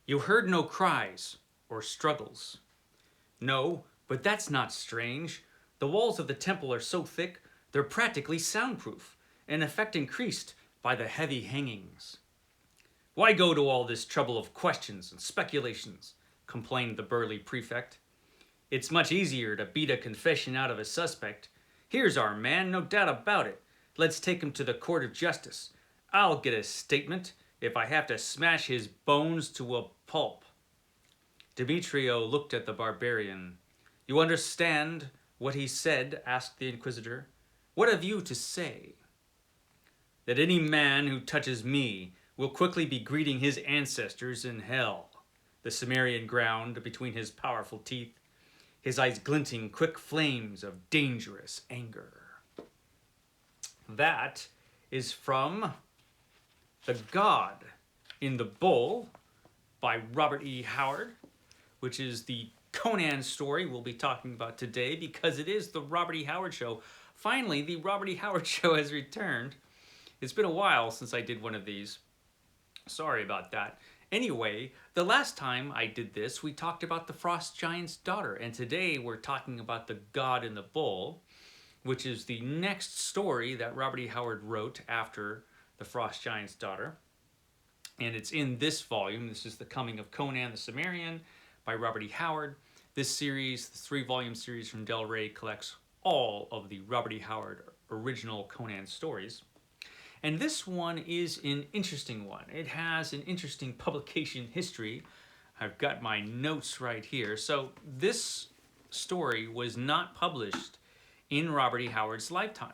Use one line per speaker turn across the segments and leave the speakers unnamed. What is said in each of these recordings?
You heard no cries or struggles. No, but that's not strange. The walls of the temple are so thick, they're practically soundproof, an effect increased by the heavy hangings. Why go to all this trouble of questions and speculations? Complained the burly prefect. It's much easier to beat a confession out of a suspect. Here's our man, no doubt about it. Let's take him to the court of justice. I'll get a statement if I have to smash his bones to a pulp. Demetrio looked at the barbarian. You understand what he said? Asked the inquisitor. What have you to say? That any man who touches me will quickly be greeting his ancestors in hell. The Cimmerian ground between his powerful teeth, his eyes glinting quick flames of dangerous anger. That is from The God in the Bowl by Robert E. Howard, which is the Conan story we'll be talking about today because it is the Robert E. Howard Show. Finally, the Robert E. Howard Show has returned. It's been a while since I did one of these. Sorry about that. Anyway, the last time I did this, we talked about the Frost Giant's daughter, and today we're talking about The God in the Bowl, which is the next story that Robert E. Howard wrote after the Frost Giant's daughter. And it's in this volume. This is The Coming of Conan the Cimmerian by Robert E. Howard. This series, the 3-volume series from Del Rey, collects all of the Robert E. Howard original Conan stories. And this one is an interesting one. It has an interesting publication history. I've got my notes right here. So this story was not published in Robert E. Howard's lifetime.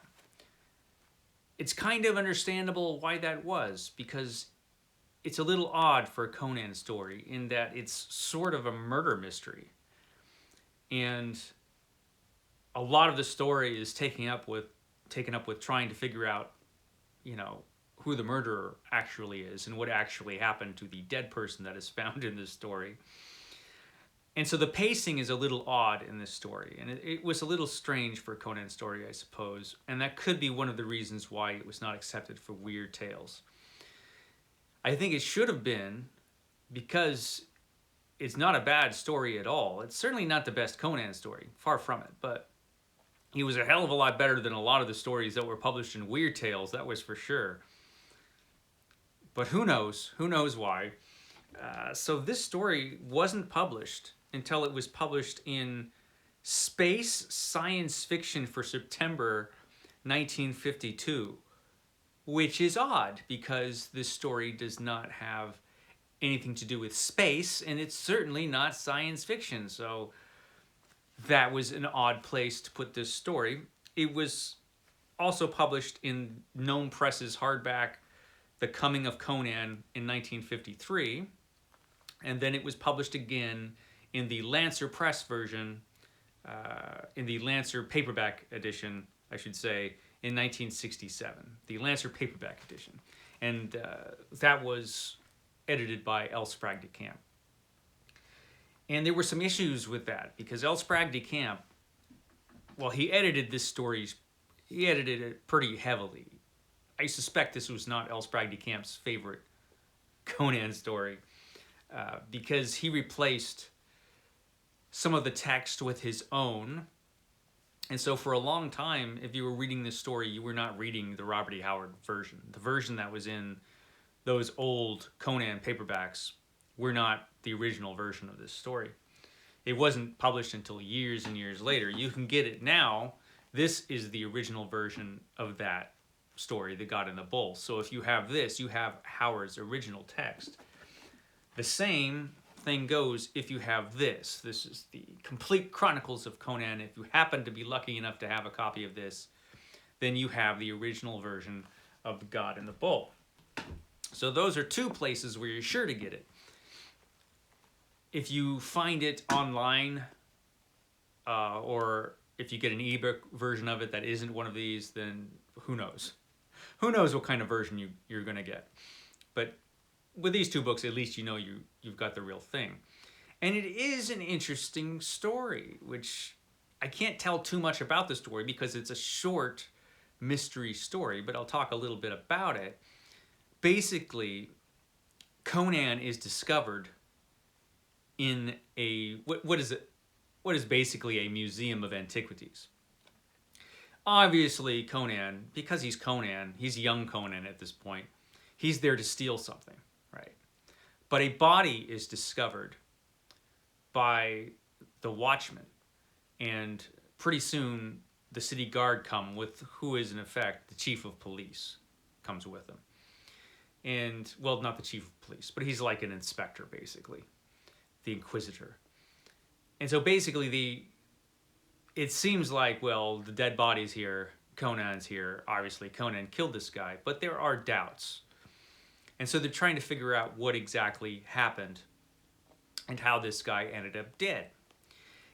It's kind of understandable why that was, because it's a little odd for a Conan story in that it's sort of a murder mystery. And a lot of the story is taken up with trying to figure out, who the murderer actually is and what actually happened to the dead person that is found in this story. And so the pacing is a little odd in this story, and it was a little strange for a Conan story, I suppose, and that could be one of the reasons why it was not accepted for Weird Tales. I think it should have been, because it's not a bad story at all. It's certainly not the best Conan story, far from it, but he was a hell of a lot better than a lot of the stories that were published in Weird Tales, that was for sure. But who knows? Who knows why? So this story wasn't published until it was published in Space Science Fiction for September 1952, which is odd because this story does not have anything to do with space, and it's certainly not science fiction. So that was an odd place to put this story. It was also published in Gnome Press's hardback, The Coming of Conan, in 1953. And then it was published again in the Lancer Press version, in the Lancer paperback edition, I should say, in 1967. The Lancer paperback edition. And that was edited by L. Sprague de Camp. And there were some issues with that, because L. Sprague de Camp, well, he edited it pretty heavily. I suspect this was not L. Sprague de Camp's favorite Conan story, because he replaced some of the text with his own. And so for a long time, if you were reading this story, you were not reading the Robert E. Howard version. The version that was in those old Conan paperbacks were not the original version of this story. It wasn't published until years and years later. You can get it now. This is the original version of that story, The God in the Bowl. So if you have this, you have Howard's original text. The same thing goes if you have this. This is the Complete Chronicles of Conan. If you happen to be lucky enough to have a copy of this, then you have the original version of The God in the Bowl. So those are two places where you're sure to get it. If you find it online, or if you get an ebook version of it that isn't one of these, then who knows? Who knows what kind of version you're going to get. But with these two books, at least you know you've got the real thing. And it is an interesting story, which I can't tell too much about the story because it's a short mystery story, but I'll talk a little bit about it. Basically, Conan is discovered in what is basically a museum of antiquities. Obviously, Conan, because he's Conan, he's young Conan at this point, he's there to steal something, right? But a body is discovered by the watchman, and pretty soon the city guard come with who is in effect the chief of police comes with him. And, well, not the chief of police, but he's like an inspector, basically, the inquisitor. And so basically it seems like, well, the dead body's here, Conan's here, obviously Conan killed this guy, but there are doubts. And so they're trying to figure out what exactly happened and how this guy ended up dead.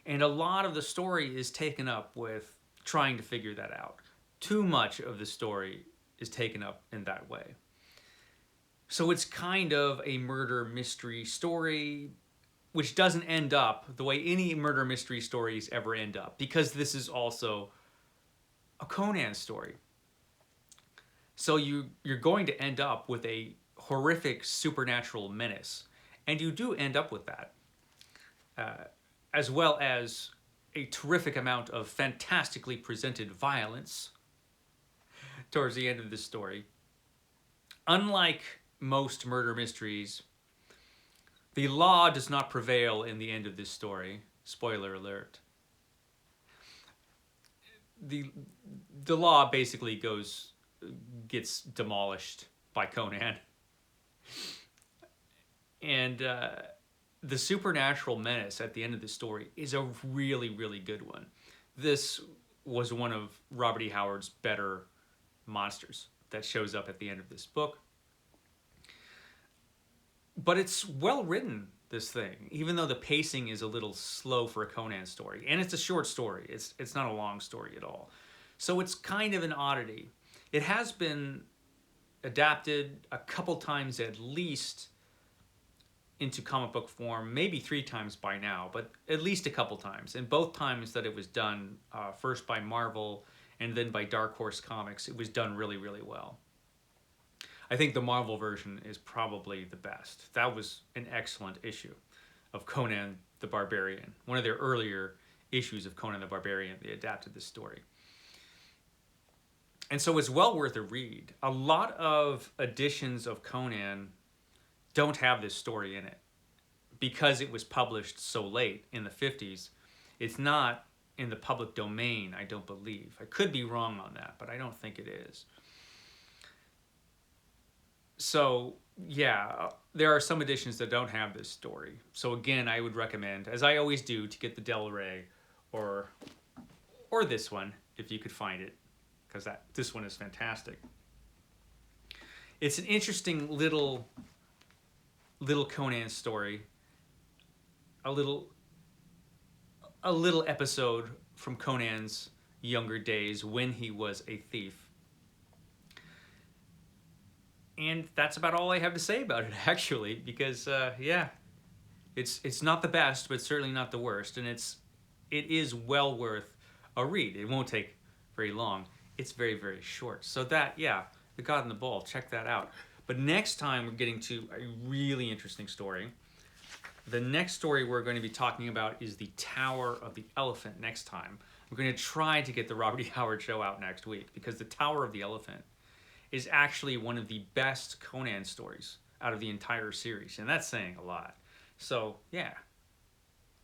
And a lot of the story is taken up with trying to figure that out. Too much of the story is taken up in that way. So it's kind of a murder mystery story, which doesn't end up the way any murder mystery stories ever end up, because this is also a Conan story. So you're going to end up with a horrific supernatural menace, and you do end up with that, as well as a terrific amount of fantastically presented violence towards the end of this story. Unlike most murder mysteries, the law does not prevail in the end of this story. Spoiler alert. The law basically gets demolished by Conan. And the supernatural menace at the end of the story is a really, really good one. This was one of Robert E. Howard's better monsters that shows up at the end of this book. But it's well written, this thing, even though the pacing is a little slow for a Conan story. And it's a short story. It's not a long story at all. So it's kind of an oddity. It has been adapted a couple times at least into comic book form, maybe 3 times by now, but at least a couple times. And both times that it was done, first by Marvel and then by Dark Horse Comics, it was done really, really well. I think the Marvel version is probably the best. That was an excellent issue of Conan the Barbarian. One of their earlier issues of Conan the Barbarian, they adapted this story. And so it's well worth a read. A lot of editions of Conan don't have this story in it because it was published so late in the 50s. It's not in the public domain, I don't believe. I could be wrong on that, but I don't think it is. So, yeah, there are some editions that don't have this story. So again, I would recommend, as I always do, to get the Del Rey or this one, if you could find it, because this one is fantastic. It's an interesting little Conan story, a little episode from Conan's younger days when he was a thief. And that's about all I have to say about it, actually, because yeah, it's not the best, but certainly not the worst, and it is well worth a read. It won't take very long. It's very, very short. So that, yeah, The God and the Ball, check that out. But next time we're getting to a really interesting story. The next story we're going to be talking about is The Tower of the Elephant next time. We're going to try to get the Robert E. Howard show out next week, because The Tower of the Elephant is actually one of the best Conan stories out of the entire series, and that's saying a lot. So, yeah,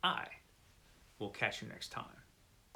I will catch you next time.